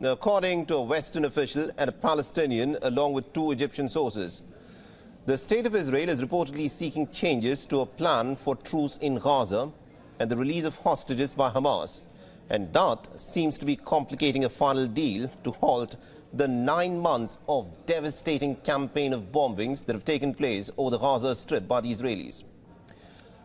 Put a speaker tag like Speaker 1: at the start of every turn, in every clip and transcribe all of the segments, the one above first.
Speaker 1: Now, according to a Western official and a Palestinian, along with two Egyptian sources, the State of Israel is reportedly seeking changes to a plan for truce in Gaza and the release of hostages by Hamas. And that seems to be complicating a final deal to halt the 9 months of devastating campaign of bombings that have taken place over the Gaza Strip by the Israelis.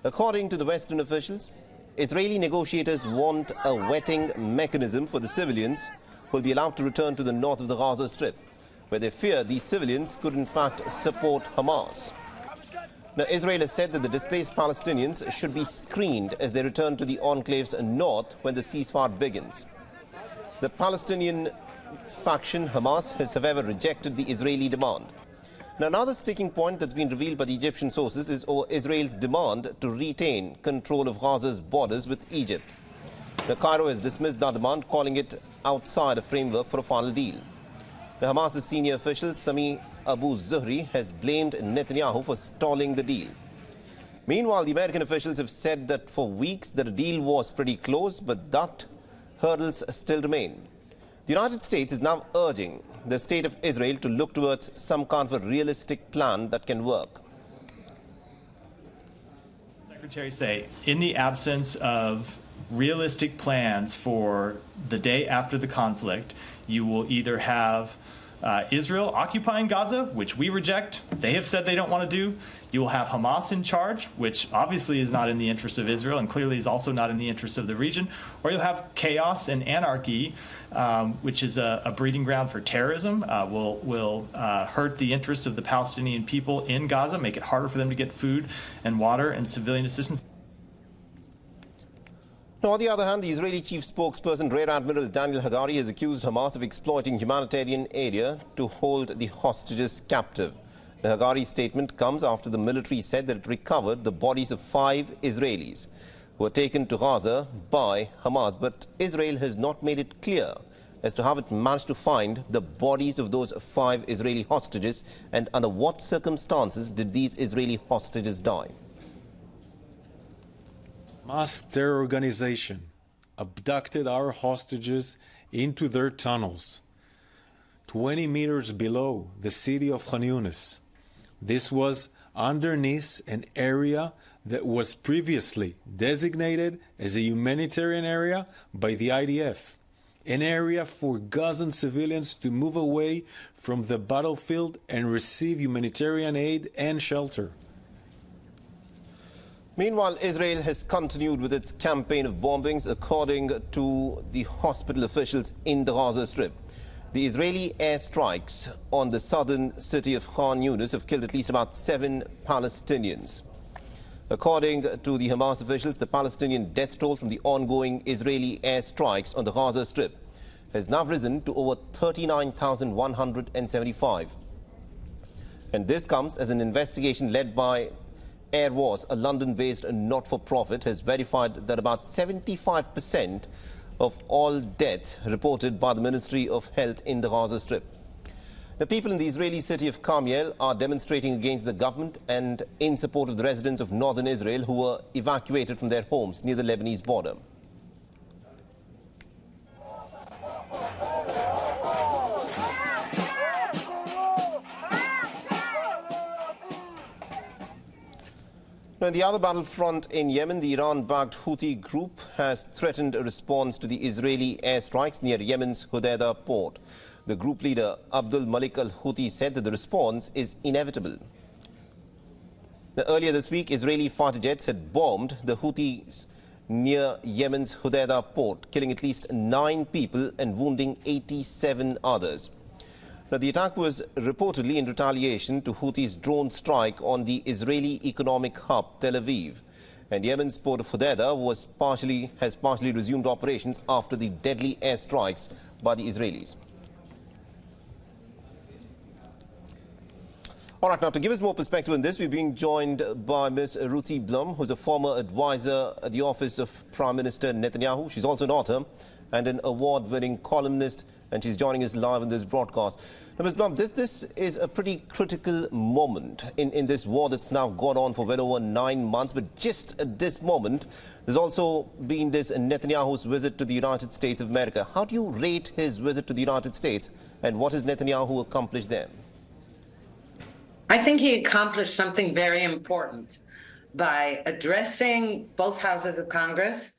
Speaker 1: According to the Western officials, Israeli negotiators want a vetting mechanism for the civilians who will be allowed to return to the north of the Gaza Strip, where they fear these civilians could in fact support Hamas. Now, Israel has said that the displaced Palestinians should be screened as they return to the enclave's north when the ceasefire begins. The Palestinian faction, Hamas, has however rejected the Israeli demand. Now, another sticking point that's been revealed by the Egyptian sources is Israel's demand to retain control of Gaza's borders with Egypt. Now, Cairo has dismissed that demand, calling it outside a framework for a final deal. Now, Hamas's senior official, Sami Abu Zuhri, has blamed Netanyahu for stalling the deal. Meanwhile, the American officials have said that for weeks that a deal was pretty close, but that hurdles still remain. The United States is now urging the state of Israel to look towards some kind of a realistic plan that can work.
Speaker 2: Secretary say, in the absence of realistic plans for the day after the conflict, you will either have Israel occupying Gaza, which we reject. They have said they don't want to do. You will have Hamas in charge, which obviously is not in the interest of Israel and clearly is also not in the interest of the region. Or you'll have chaos and anarchy, which is a breeding ground for terrorism, will hurt the interests of the Palestinian people in Gaza, make it harder for them to get food and water and civilian assistance.
Speaker 1: Now, on the other hand, the Israeli chief spokesperson, Rear Admiral Daniel Hagari, has accused Hamas of exploiting humanitarian area to hold the hostages captive. The Hagari statement comes after the military said that it recovered the bodies of 5 Israelis who were taken to Gaza by Hamas. But Israel has not made it clear as to how it managed to find the bodies of those 5 Israeli hostages and under what circumstances did these Israeli hostages die.
Speaker 3: Hamas terror organization abducted our hostages into their tunnels 20 meters below the city of Khan Yunis. This was underneath an area that was previously designated as a humanitarian area by the IDF, an area for Gazan civilians to move away from the battlefield and receive humanitarian aid and shelter.
Speaker 1: Meanwhile, Israel has continued with its campaign of bombings, according to the hospital officials in the Gaza Strip. The Israeli airstrikes on the southern city of Khan Yunis have killed at least about 7 Palestinians. According to the Hamas officials, the Palestinian death toll from the ongoing Israeli airstrikes on the Gaza Strip has now risen to over 39,175. And this comes as an investigation led by Air Wars, a London-based not-for-profit, has verified that about 75% of all deaths reported by the Ministry of Health in the Gaza Strip. The people in the Israeli city of Carmel are demonstrating against the government and in support of the residents of northern Israel who were evacuated from their homes near the Lebanese border. Now, on the other battlefront in Yemen, the Iran-backed Houthi group has threatened a response to the Israeli airstrikes near Yemen's Hodeidah port. The group leader, Abdul Malik al-Houthi, said that the response is inevitable. Now, earlier this week, Israeli fighter jets had bombed the Houthis near Yemen's Hodeidah port, killing at least 9 people and wounding 87 others. Now, the attack was reportedly in retaliation to Houthis' drone strike on the Israeli economic hub, Tel Aviv. And Yemen's port of Hodeidah has partially resumed operations after the deadly airstrikes by the Israelis. All right, now to give us more perspective on this, we're being joined by Ms. Ruti Blum, who's a former advisor at the office of Prime Minister Netanyahu. She's also an author and an award-winning columnist and she's joining us live in this broadcast. Now, Ms. Blum, this is a pretty critical moment in this war that's now gone on for well over 9 months. But just at this moment, there's also been this Netanyahu's visit to the United States of America. How do you rate his visit to the United States, and what has Netanyahu accomplished there?
Speaker 4: I think he accomplished something very important by addressing both houses of Congress,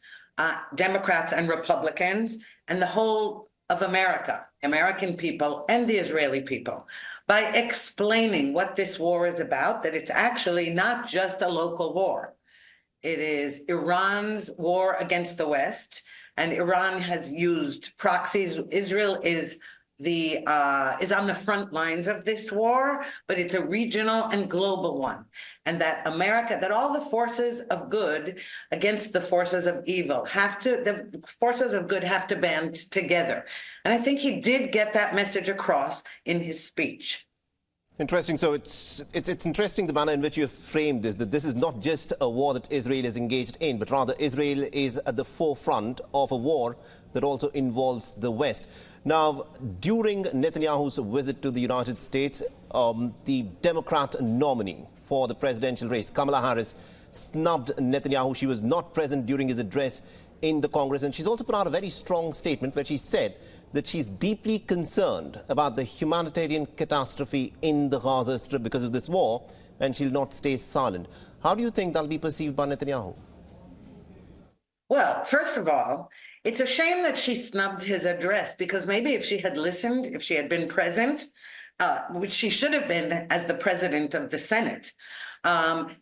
Speaker 4: Democrats and Republicans, and the whole of America, American people and the Israeli people, by explaining what this war is about, that it's actually not just a local war. It is Iran's war against the West, and Iran has used proxies. Israel is on the front lines of this war, but it's a regional and global one. And that America, that all the forces of good against the forces of evil the forces of good have to band together. And I think he did get that message across in his speech.
Speaker 1: Interesting. So it's interesting the manner in which you have framed this, that this is not just a war that Israel is engaged in, but rather Israel is at the forefront of a war that also involves the West. Now, during Netanyahu's visit to the United States, the Democrat nominee for the presidential race, Kamala Harris, snubbed Netanyahu. She was not present during his address in the Congress, and she's also put out a very strong statement where she said that she's deeply concerned about the humanitarian catastrophe in the Gaza Strip because of this war, and she'll not stay silent. How do you think that'll be perceived by Netanyahu?
Speaker 4: Well, first of all, it's a shame that she snubbed his address, because maybe if she had listened, if she had been present, which she should have been as the president of the Senate,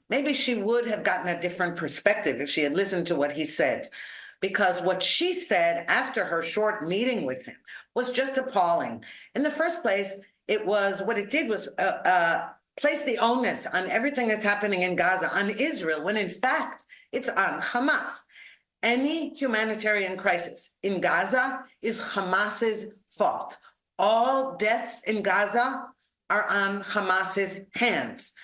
Speaker 4: maybe she would have gotten a different perspective if she had listened to what he said. Because what she said after her short meeting with him was just appalling. In the first place, what it did was place the onus on everything that's happening in Gaza on Israel, when in fact it's on Hamas. Any humanitarian crisis in Gaza is Hamas's fault. All deaths in Gaza are on Hamas's hands.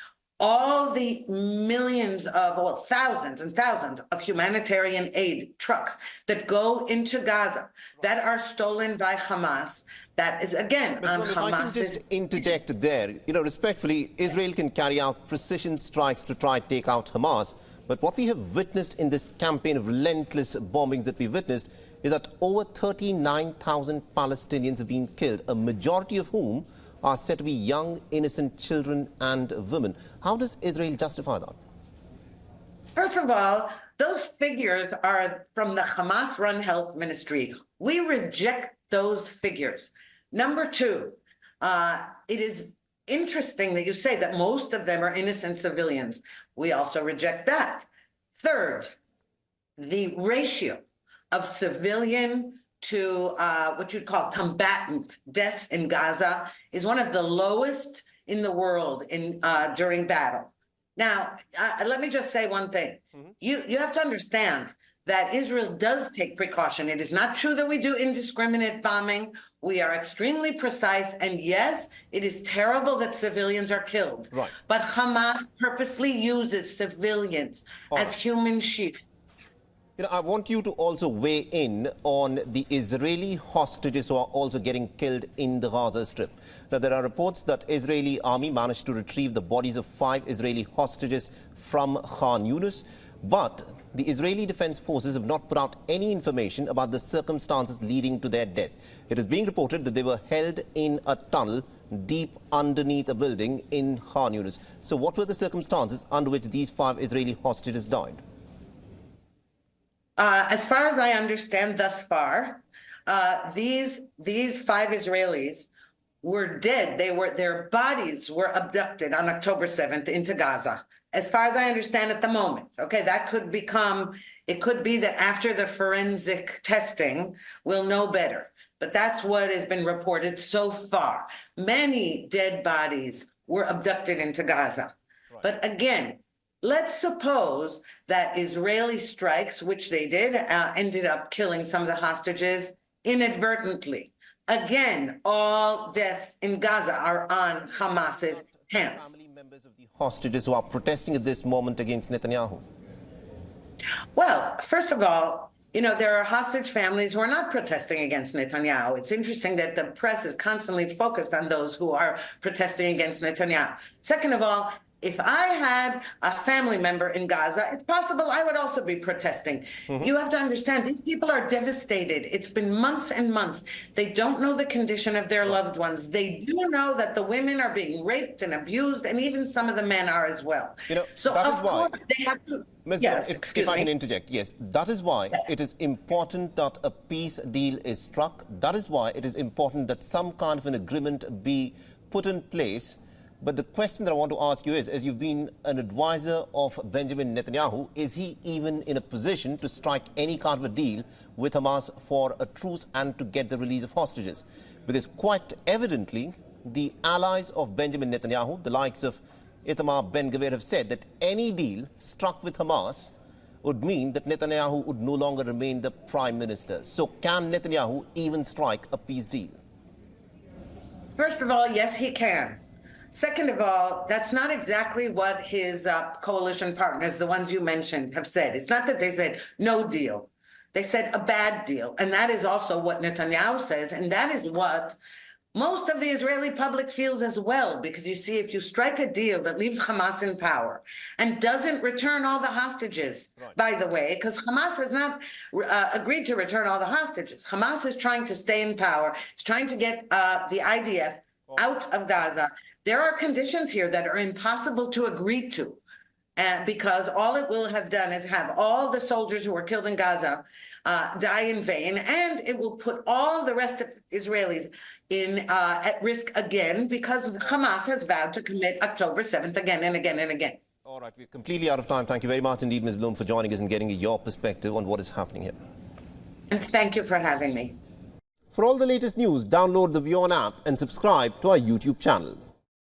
Speaker 4: All the millions of, well, thousands and thousands of humanitarian aid trucks that go into Gaza that are stolen by Hamas, that is, again, on Hamas's... If I can
Speaker 1: just interject there, respectfully, Israel can carry out precision strikes to try to take out Hamas. But what we have witnessed in this campaign of relentless bombings that we've witnessed is that over 39,000 Palestinians have been killed, a majority of whom are said to be young, innocent children and women. How does Israel justify that?
Speaker 4: First of all, those figures are from the Hamas-run health ministry. We reject those figures. Number two, it is interesting that you say that most of them are innocent civilians. We also reject that. Third, the ratio of civilian to what you'd call combatant deaths in Gaza is one of the lowest in the world during battle. Now, let me just say one thing. You have to understand that Israel does take precaution. It is not true that we do indiscriminate bombing. We are extremely precise, and yes, it is terrible that civilians are killed.
Speaker 1: Right.
Speaker 4: But Hamas purposely uses civilians as human shields.
Speaker 1: I want you to also weigh in on the Israeli hostages who are also getting killed in the Gaza Strip. Now, there are reports that Israeli army managed to retrieve the bodies of 5 Israeli hostages from Khan Yunis, but the Israeli Defense Forces have not put out any information about the circumstances leading to their death. It is being reported that they were held in a tunnel deep underneath a building in Khan Yunis. So what were the circumstances under which these 5 Israeli hostages died?
Speaker 4: As far as I understand thus far, these 5 Israelis were dead. Their bodies were abducted on October 7th into Gaza. As far as I understand at the moment, okay, that could become, it could be that after the forensic testing, we'll know better. But that's what has been reported so far. Many dead bodies were abducted into Gaza. Right. But again, let's suppose that Israeli strikes, which they did, ended up killing some of the hostages inadvertently. Again, all deaths in Gaza are on Hamas's hands.
Speaker 1: Family members of the hostages who are protesting at this moment against Netanyahu?
Speaker 4: Well, first of all, You know, there are hostage families who are not protesting against Netanyahu. It's interesting that the press is constantly focused on those who are protesting against Netanyahu. Second of all, if I had a family member in Gaza, it's possible I would also be protesting. You have to understand, these people are devastated. It's been months and months. They don't know the condition of their loved ones. They do know that the women are being raped and abused, and even some of the men are as well.
Speaker 1: You know,
Speaker 4: so
Speaker 1: that
Speaker 4: of
Speaker 1: is why,
Speaker 4: course they have to.
Speaker 1: Ms.
Speaker 4: Yes,
Speaker 1: Bloom,
Speaker 4: excuse
Speaker 1: if I
Speaker 4: me.
Speaker 1: can interject, yes, that is why it is important that a peace deal is struck. That is why it is important that some kind of an agreement be put in place. But the question that I want to ask you is, as you've been an advisor of Benjamin Netanyahu, is he even in a position to strike any kind of a deal with Hamas for a truce and to get the release of hostages? Because quite evidently, the allies of Benjamin Netanyahu, the likes of Itamar Ben-Gvir, have said that any deal struck with Hamas would mean that Netanyahu would no longer remain the prime minister. So can Netanyahu even strike a peace deal?
Speaker 4: First of all, yes, he can. Second of all, that's not exactly what his coalition partners, the ones you mentioned, have said. It's not that they said no deal. They said a bad deal. And that is also what Netanyahu says. And that is what most of the Israeli public feels as well. Because you see, if you strike a deal that leaves Hamas in power and doesn't return all the hostages, by the way, because Hamas has not agreed to return all the hostages. Hamas is trying to stay in power. It's trying to get the IDF out of Gaza. There are conditions here that are impossible to agree to, because all it will have done is have all the soldiers who were killed in Gaza die in vain, and it will put all the rest of Israelis at risk again, because Hamas has vowed to commit October 7th again and again and again.
Speaker 1: All right, we're completely out of time. Thank you very much indeed, Ms. Bloom, for joining us and getting your perspective on what is happening here.
Speaker 4: And thank you for having me.
Speaker 1: For all the latest news, download the WION app and subscribe to our YouTube channel.